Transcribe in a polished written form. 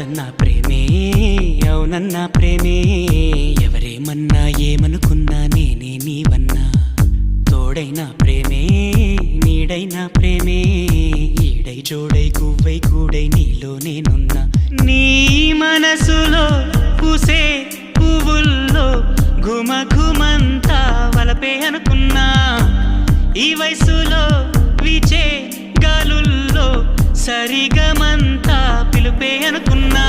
అవునన్నా ప్రేమే అవునన్నా ప్రేమే ఎవరేమన్నా ఏమనుకున్నా నేనే నీవన్నా తోడైనా ప్రేమే నీడైనా ప్రేమే ఈడై జోడై గువ్వై కూడై నీలో నేనున్నా నీ మనసులో పూసే పువ్వుల్లో ఘుమ ఘుమంతా వలపే అనుకున్నా ఈ వయసులో వీచే గాలుల్లో సరిగమంతా పిలుపే అనుకున్నా